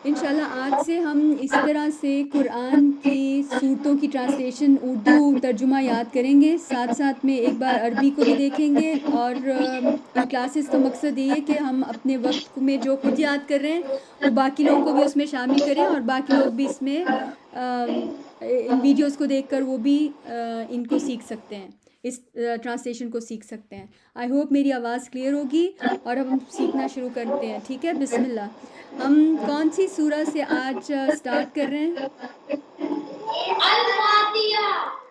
انشاءاللہ آج سے ہم اسی طرح سے قرآن کی صورتوں کی ٹرانسلیشن اردو ترجمہ یاد کریں گے، ساتھ ساتھ میں ایک بار عربی کو بھی دیکھیں گے، اور ان کلاسز کا مقصد یہ ہے کہ ہم اپنے وقت میں جو خود یاد کر رہے ہیں وہ باقی لوگوں کو بھی اس میں شامل کریں، اور باقی لوگ بھی اس میں ان ویڈیوز کو دیکھ کر وہ بھی ان کو سیکھ سکتے ہیں، اس ٹرانسلیشن کو سیکھ سکتے ہیں۔ آئی ہوپ میری آواز کلیئر ہوگی، اور اب ہم سیکھنا شروع کرتے ہیں، ٹھیک ہے؟ بسم اللہ۔ ہم کون سی سورہ سے آج سٹارٹ کر رہے ہیں؟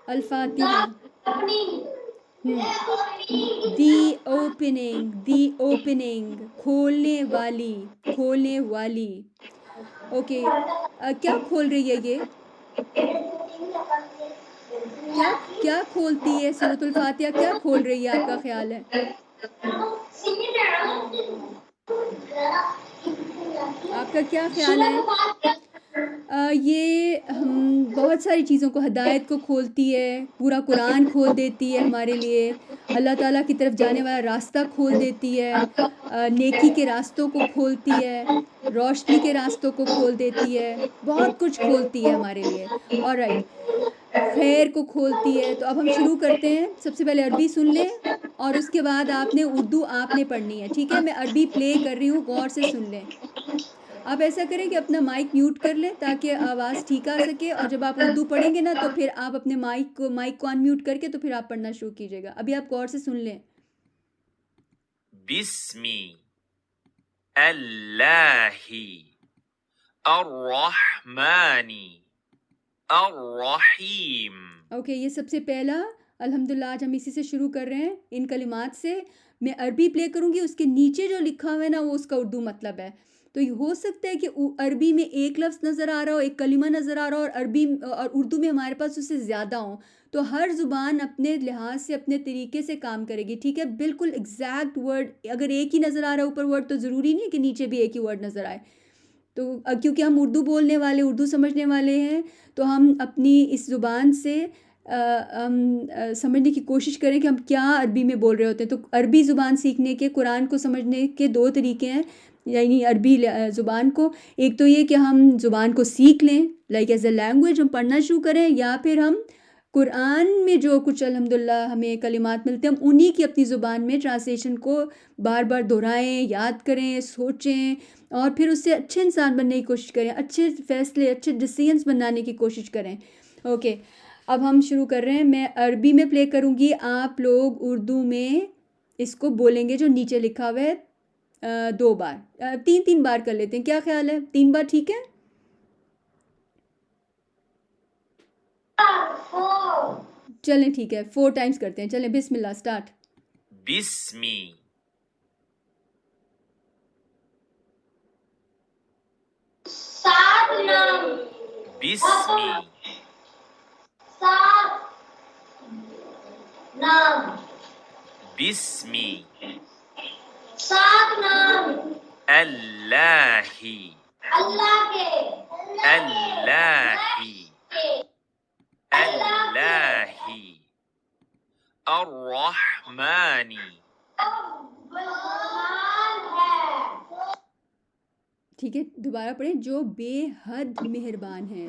الفاتحہ۔ دی اوپننگ، کھولنے والی، کھولنے والی۔ اوکے، کیا کھول رہی ہے یہ؟ کیا کھولتی ہے سورۃ الفاتحہ؟ کیا کھول رہی ہے آپ کا خیال ہے؟ آپ کا کیا خیال ہے؟ یہ ہم بہت ساری چیزوں کو، ہدایت کو کھولتی ہے، پورا قرآن کھول دیتی ہے ہمارے لیے، اللہ تعالیٰ کی طرف جانے والا راستہ کھول دیتی ہے، نیکی کے راستوں کو کھولتی ہے، روشنی کے راستوں کو کھول دیتی ہے، بہت کچھ کھولتی ہے ہمارے لیے۔ آلرائٹ، خیر کو کھولتی ہے۔ تو اب ہم شروع کرتے ہیں۔ سب سے پہلے عربی سن لیں، اور اس کے بعد آپ نے اردو آپ نے پڑھنی ہے، ٹھیک ہے؟ میں عربی پلے کر رہی ہوں، غور سے سن لیں۔ آپ ایسا کریں کہ اپنا مائک میوٹ کر لیں تاکہ آواز ٹھیک آ سکے، اور جب آپ اردو پڑھیں گے نا تو پھر آپ اپنے مائک کو ان میوٹ کر کے تو پھر آپ پڑھنا شروع کیجیے گا۔ ابھی آپ غور سے سن لیں۔ بسمی اللہ الرحمن الرحیم۔ اوکے، یہ سب سے پہلا الحمدللہ آج ہم اسی سے شروع کر رہے ہیں، ان کلمات سے۔ میں عربی پلے کروں گی، اس کے نیچے جو لکھا ہوا ہے نا وہ اس کا اردو مطلب ہے۔ تو یہ ہو سکتا ہے کہ عربی میں ایک لفظ نظر آ رہا ہو، ایک کلمہ نظر آ رہا ہو، اور عربی اور اردو میں ہمارے پاس اس سے زیادہ ہوں۔ تو ہر زبان اپنے لحاظ سے اپنے طریقے سے کام کرے گی، ٹھیک ہے؟ بالکل ایگزیکٹ ورڈ اگر ایک ہی نظر آ رہا ہے اوپر ورڈ، تو ضروری نہیں ہے کہ نیچے بھی ایک ہی ورڈ نظر آئے۔ تو کیونکہ ہم اردو بولنے والے، اردو سمجھنے والے ہیں، تو ہم اپنی اس زبان سے سمجھنے کی کوشش کریں کہ ہم کیا عربی میں بول رہے ہوتے ہیں۔ تو عربی زبان سیکھنے کے، قرآن کو سمجھنے کے دو طریقے ہیں، یعنی عربی زبان کو، ایک تو یہ کہ ہم زبان کو سیکھ لیں، لائک ایز اے لینگویج ہم پڑھنا شروع کریں، یا پھر ہم قرآن میں جو کچھ الحمدللہ ہمیں کلمات ملتے ہیں ہم انہی کی اپنی زبان میں ٹرانسلیشن کو بار بار دہرائیں، یاد کریں، سوچیں، اور پھر اس سے اچھے انسان بننے کی کوشش کریں، اچھے فیصلے، اچھے ڈیسیژنز بنانے کی کوشش کریں۔ اوکے، اب ہم شروع کر رہے ہیں۔ میں عربی میں پلے کروں گی، آپ لوگ اردو میں اس کو بولیں گے جو نیچے لکھا ہوا ہے، 2 بار، 3 بار کر لیتے ہیں، کیا خیال ہے؟ 3 بار ٹھیک ہے؟ چلیں ٹھیک ہے، 4 ٹائمز کرتے ہیں، چلیں بسم اللہ، سٹارٹ۔ بسمی بسمی بسمی اللہ اللہ اللہ الرحمن۔ ٹھیک ہے، دوبارہ پڑھیں، جو بے حد مہربان ہیں۔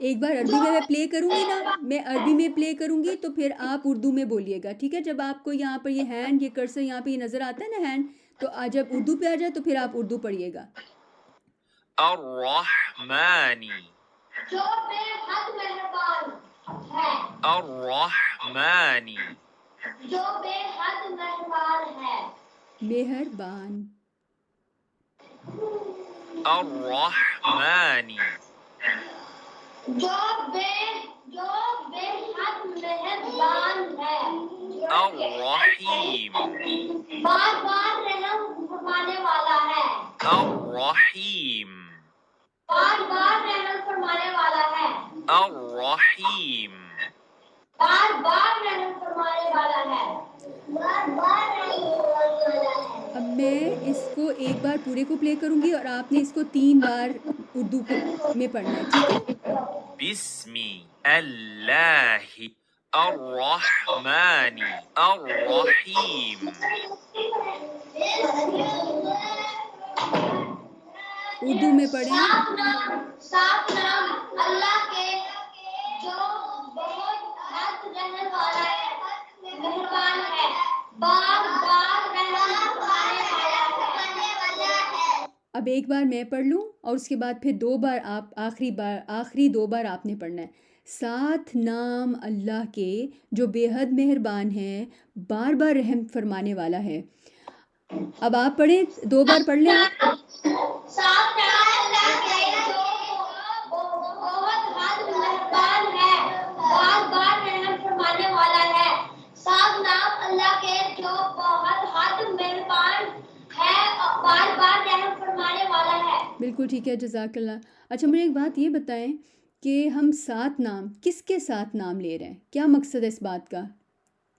ایک بار عربی میں پلے کروں گی نا، میں عربی میں پلے کروں گی تو پھر آپ اردو میں بولیے گا، ٹھیک ہے؟ جب آپ کو یہاں پر یہ ہینڈ، یہ کرسر یہاں پہ یہ نظر آتا ہے نا ہینڈ، تو جب اردو پہ آ جائے تو پھر آپ اردو پڑھیے گا۔ الرحمن، جو بے حد مہربان ہے، الرحمن، جو بے حد مہربان ہے، مہربان، الرحمن، جو بے حد مہربان ہے، الرحیم، بار بار رحم فرمانے والا ہے، الرحیم، بار بار رحم فرمانے والا ہے، الرحیم، بار بار رحم فرمانے والا ہے، بار بار رحم فرمانے والا ہے۔ اب میں اس کو ایک بار پورے کو پلے کروں گی اور آپ نے اس کو 3 بار اردو میں پڑھنا ہے، ٹھیک ہے؟ بسمی اللہ الرحمن الرحیم۔ اردو میں پڑھیں. صاف نام اللہ کے جو بہت حد رہنے والا ہے، مہربان ہے، بار بار رحم کرنے والا ہے. اب ایک بار میں پڑھ لوں اور اس کے بعد پھر 2 بار آپ آخری 2 بار آپ نے پڑھنا ہے. 7 نام اللہ کے جو بے حد مہربان ہیں، بار بار رحم فرمانے والا ہے. اب آپ پڑھیں، 2 بار پڑھ لیں آپ. صاف نام اللہ کے جو بہت حد مہربان ہے، بار بار رحم فرمانے والا ہے. صاف نام اللہ کے جو بہت حد مہربان ہے، بار بار رحم فرمانے والا ہے. بالکل ٹھیک ہے، جزاک اللہ. اچھا مجھے ایک بات یہ بتائیں کہ ہم 7 نام کس کے 7 نام لے رہے ہیں؟ کیا مقصد ہے اس بات کا؟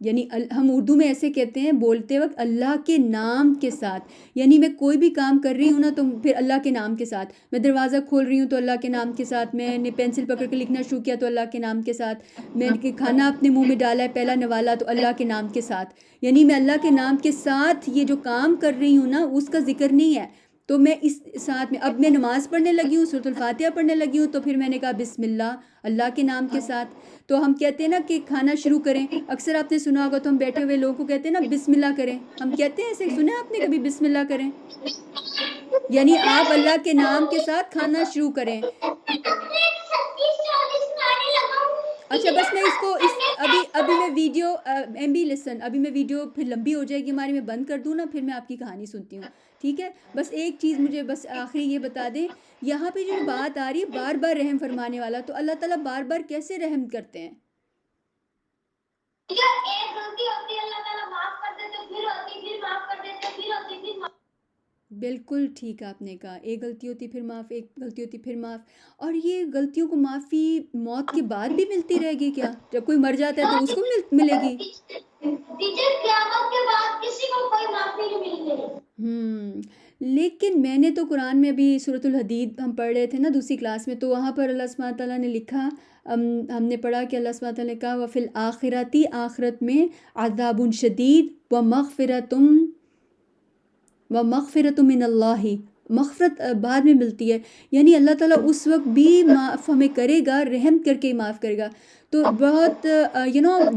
یعنی ہم اردو میں ایسے کہتے ہیں بولتے وقت اللہ کے نام کے ساتھ، یعنی میں کوئی بھی کام کر رہی ہوں نا تو پھر اللہ کے نام کے ساتھ. میں دروازہ کھول رہی ہوں تو اللہ کے نام کے ساتھ، میں نے پینسل پکڑ کے لکھنا شروع کیا تو اللہ کے نام کے ساتھ، میں نے کھانا اپنے منہ میں ڈالا ہے پہلا نوالا تو اللہ کے نام کے ساتھ. یعنی میں اللہ کے نام کے ساتھ یہ جو کام کر رہی ہوں نا اس کا ذکر نہیں ہے. تو میں اس ساتھ میں اب میں نماز پڑھنے لگی ہوں، سورۃ الفاتحہ پڑھنے لگی ہوں، تو پھر میں نے کہا بسم اللہ کے نام کے ساتھ. تو ہم کہتے ہیں نا کہ کھانا شروع کریں، اکثر آپ نے سنا ہوگا تو ہم بیٹھے ہوئے لوگوں کو کہتے ہیں نا بسم اللہ کریں. ہم کہتے ہیں ایسے، سنا آپ نے کبھی بسم اللہ کریں؟ یعنی آپ اللہ کے نام کے ساتھ کھانا شروع کریں. اچھا بس میں اس کو ابھی میں ویڈیو ابھی میں ویڈیو پھر لمبی ہو جائے گی ہماری، میں بند کر دوں نا، پھر میں آپ کی کہانی سنتی ہوں. ٹھیک ہے، بس ایک چیز مجھے بس آخری یہ بتا دیں، یہاں پہ جو بات آ رہی ہے بار بار رحم فرمانے والا، تو اللہ تعالیٰ بار بار کیسے رحم کرتے ہیں؟ ایک غلطی ہوتی ہے اللہ تعالیٰ معاف کر دیتے، پھر ہوتی، پھر معاف کر دیتے، پھر ہوتی، پھر معاف. بالکل ٹھیک آپ نے کہا، ایک غلطی ہوتی پھر معاف، ایک غلطی ہوتی پھر معاف. اور یہ غلطیوں کو معافی موت کے بعد بھی ملتی رہے گی کیا؟ جب کوئی مر جاتا ہے تو اس کو بھی ملے گی؟ قیامت کے بعد کسی کو کوئی معافی نہیں ملے. لیکن میں نے تو قرآن میں ابھی سورۃ الحدید ہم پڑھ رہے تھے نا دوسری کلاس میں، تو وہاں پر اللہ سبحانہ تعالیٰ نے لکھا، ہم نے پڑھا کہ اللہ سبحانہ تعالیٰ نے کہا وَفِي الْآخِرَةِ، آخرت میں عذاب شدید ومغفرۃ من اللہ، مغفرت بعد میں ملتی ہے. یعنی اللہ تعالیٰ اس وقت بھی معاف ہمیں کرے گا، رحم کر کے معاف کرے گا. تو بہت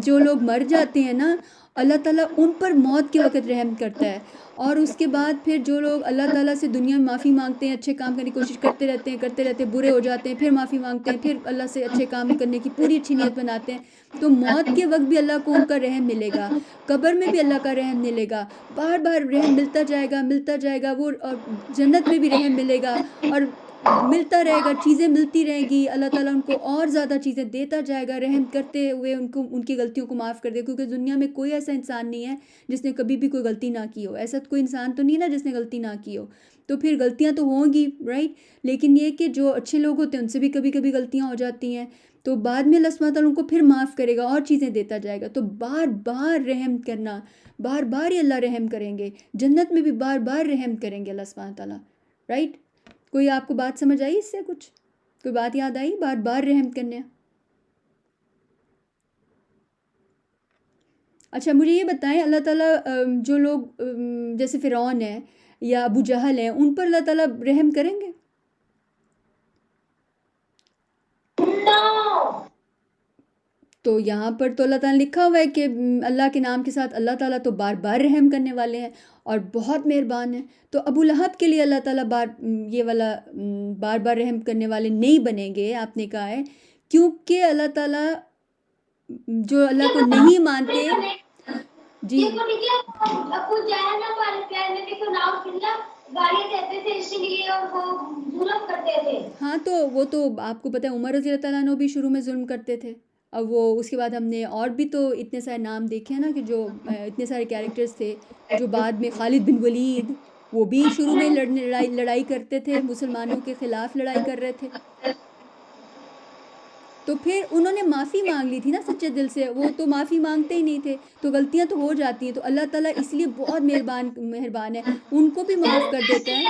جو لوگ مر جاتے ہیں نا، اللہ تعالیٰ ان پر موت کے وقت رحم کرتا ہے. اور اس کے بعد پھر جو لوگ اللہ تعالیٰ سے دنیا میں معافی مانگتے ہیں، اچھے کام کرنے کی کوشش کرتے رہتے ہیں، برے ہو جاتے ہیں، پھر معافی مانگتے ہیں، پھر اللہ سے اچھے کام کرنے کی پوری اچھی نیت بناتے ہیں، تو موت کے وقت بھی اللہ کو ان کا رحم ملے گا، قبر میں بھی اللہ کا رحم ملے گا، بار بار رحم ملتا جائے گا وہ، اور جنت میں بھی رحم ملے گا، اور ملتا رہے گا، چیزیں ملتی رہیں گی، اللہ تعالیٰ ان کو اور زیادہ چیزیں دیتا جائے گا، رحم کرتے ہوئے ان کی غلطیوں کو معاف کر دے. کیونکہ دنیا میں کوئی ایسا انسان نہیں ہے جس نے کبھی بھی کوئی غلطی نہ کی ہو. ایسا کوئی انسان تو نہیں نا جس نے غلطی نہ کی ہو. تو پھر غلطیاں تو ہوں گی، رائٹ، لیکن یہ کہ جو اچھے لوگ ہوتے ہیں ان سے بھی کبھی کبھی غلطیاں ہو جاتی ہیں، تو بعد میں اللہ سبحانہ تعالیٰ ان کو پھر معاف کرے گا اور چیزیں دیتا جائے گا. تو بار بار رحم کرنا، بار بار ہی اللہ رحم کریں گے، جنت میں بھی بار بار رحم کریں گے اللہ سبحانہ تعالیٰ، رائٹ. کوئی آپ کو بات سمجھ آئی اس سے؟ کچھ کوئی بات یاد آئی بار بار رحم کرنے؟ اچھا مجھے یہ بتائیں، اللہ تعالیٰ جو لوگ جیسے فرعون ہے یا ابو جہل ہیں، ان پر اللہ تعالیٰ رحم کریں گے؟ تو یہاں پر تو اللہ تعالیٰ نے لکھا ہوا ہے کہ اللہ کے نام کے ساتھ اللہ تعالیٰ تو بار بار رحم کرنے والے ہیں اور بہت مہربان ہیں. تو ابو لہب کے لیے اللہ تعالیٰ بار بار رحم کرنے والے نہیں بنیں گے، آپ نے کہا ہے، کیونکہ اللہ تعالیٰ جو اللہ کو نہیں مانتے. جی ابو جہل گالیاں دیتے تھے اسی لیے، اور وہ ظلم کرتے تھے. ہاں تو وہ تو آپ کو پتہ ہے عمر رضی اللہ تعالیٰ عنہ بھی شروع میں ظلم کرتے تھے. اب وہ اس کے بعد ہم نے اور بھی تو اتنے سارے نام دیکھے ہیں نا، کہ جو اتنے سارے کیریکٹرز تھے جو بعد میں، خالد بن ولید، وہ بھی شروع میں لڑائی کرتے تھے، مسلمانوں کے خلاف لڑائی کر رہے تھے. تو پھر انہوں نے معافی مانگ لی تھی نا سچے دل سے، وہ تو معافی مانگتے ہی نہیں تھے، تو غلطیاں تو ہو جاتی ہیں. تو اللہ تعالیٰ اس لیے بہت مہربان ہے، ان کو بھی معاف کر دیتا ہے.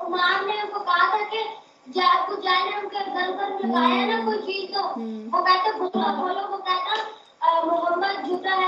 عمار نے ان کو کہا تھا کہ جب جائے ان کے گھر پر لگایا نا کوئی چیز، تو وہ کہتا بولو، وہ کہتا محمد جھوٹا ہے.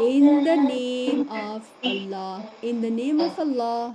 In the name of Allah, in the name of Allah,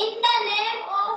In the name of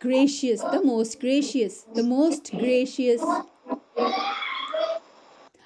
Gracious, the most gracious, the most gracious।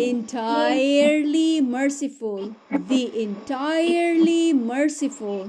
entirely merciful, the entirely merciful,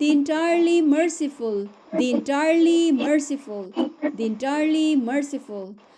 the entirely merciful, the entirely merciful, the entirely merciful।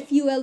FUL,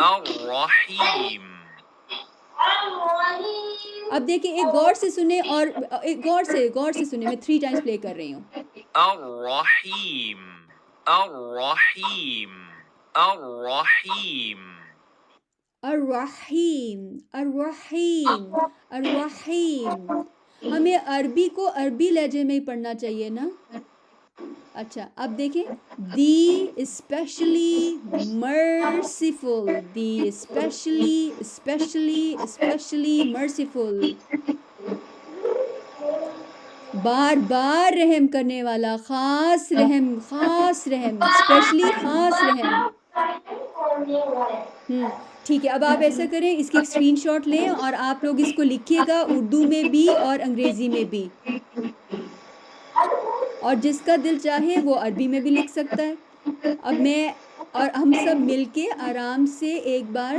Ar-Rahim, اب دیکھیں ایک غور سے سنیں اور ایک غور سے سنیں. میں 3 ٹائمز پلے کر رہی ہوں. الرحیم الرحیم الرحیم الرحیم الرحیم الرحیم. ہمیں عربی کو عربی لہجے میں ہی پڑھنا چاہیے نا. اچھا اب دیکھیں دی اسپیشلی مرسیفل دی اسپیشلی مرسیفل. بار بار رحم کرنے والا خاص رحم اسپیشلی خاص رحم. ٹھیک ہے اب آپ ایسا کریں اس کی ایک اسکرین شاٹ لیں اور آپ لوگ اس کو لکھیے گا اردو میں بھی اور انگریزی میں بھی اور جس کا دل چاہے وہ عربی میں بھی لکھ سکتا ہے. اب میں اور ہم سب مل کے آرام سے ایک بار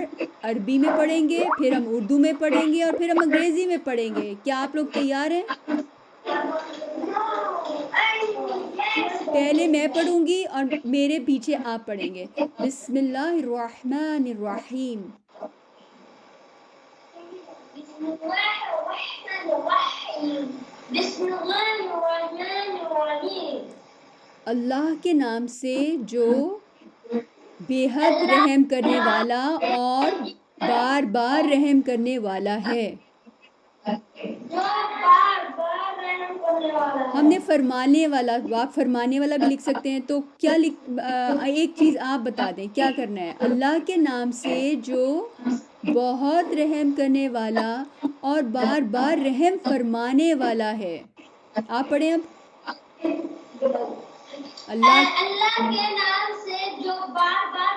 عربی میں پڑھیں گے پھر ہم اردو میں پڑھیں گے اور پھر ہم انگریزی میں پڑھیں گے. کیا آپ لوگ تیار ہیں؟ پہلے میں پڑھوں گی اور میرے پیچھے آپ پڑھیں گے. بسم اللہ الرحمن الرحیم. اللہ کے نام سے جو بے حد رحم کرنے والا اور بار بار رحم کرنے والا ہے. ہم نے فرمانے والا آپ فرمانے والا بھی لکھ سکتے ہیں. تو کیا ایک چیز آپ بتا دیں کیا کرنا ہے. اللہ کے نام سے جو بہت رحم کرنے والا اور بار بار رحم فرمانے والا ہے. آپ پڑھیں اب. اللہ کے نام سے جو بار بار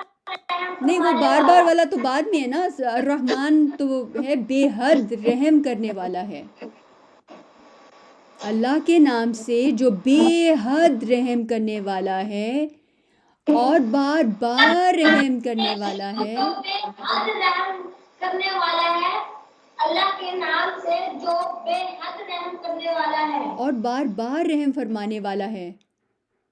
نہیں وہ بار بار والا تو بعد میں ہے نا. الرحمن تو ہے بے حد رحم کرنے والا ہے. اللہ کے نام سے جو بے حد رحم کرنے والا ہے اور بار بار رحم کرنے والا ہے. اللہ کے نام سے جو بے حد رحم کرنے والا ہے اور بار بار رحم فرمانے والا ہے.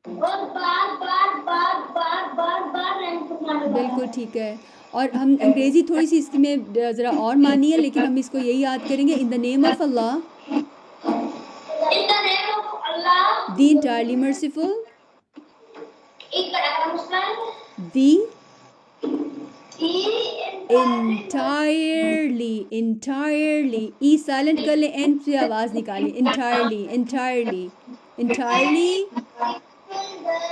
اور بار بار رحم فرمانے والا ہے. بالکل ٹھیک ہے. اور ہم انگریزی تھوڑی سی اس میں ذرا اور مانی ہے لیکن ہم اس کو یہی یاد کریں گے. In the name of Allah In the name of Allah, the entirely merciful, the entirely E silent کر لیں اینڈ سے آواز نکالیں. entirely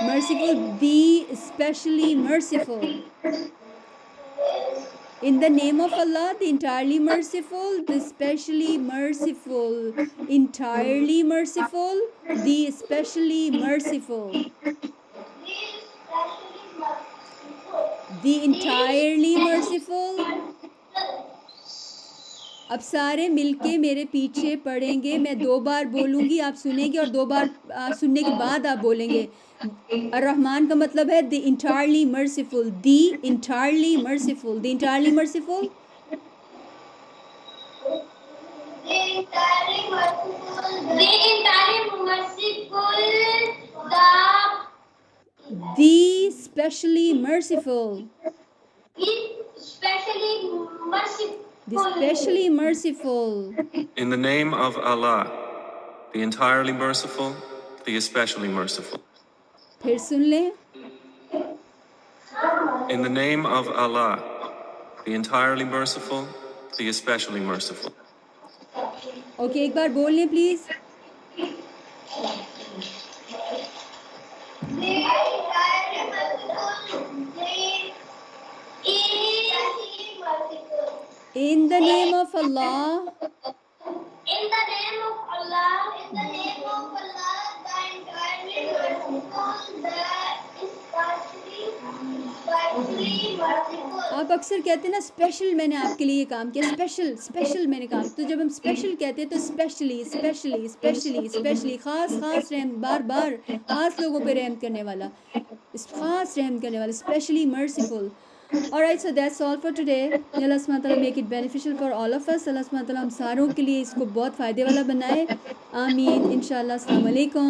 merciful, the especially merciful. In the name of Allah, the entirely merciful, the especially merciful, entirely merciful, the especially merciful, the entirely merciful. اب سارے مل کے میرے پیچھے پڑھیں گے. میں 2 بار بولوں گی آپ سنیں گے اور 2 بار سننے کے بعد آپ بولیں گے. الرحمن کا مطلب ہے the entirely merciful, the entirely merciful, the entirely merciful, the specially merciful, the specially merciful. In the name of Allah, the entirely merciful, the especially merciful. پھر سن لیں. In the name of Allah, the entirely merciful, the especially merciful. Okay ایک بار بول لیں please. In the name of Allah, In the name of Allah, the entirely merciful, the especially merciful. آپ اکثر کہتے ہیں نا اسپیشل. میں نے آپ کے لیے یہ کام کیا. اسپیشل میں نے کام. تو جب ہم اسپیشل کہتے ہیں تو اسپیشلی خاص رحم بار بار خاص لوگوں پہ رحم کرنے والا specially merciful. Alright, so that's all for today. May Allah subhanahu wa ta'ala make it beneficial for all of us. Allah subhanahu wa ta'ala ہم ساروں کے لیے اس کو بہت فائدے والا بنائے. آمین. انشاءاللہ. السلام علیکم.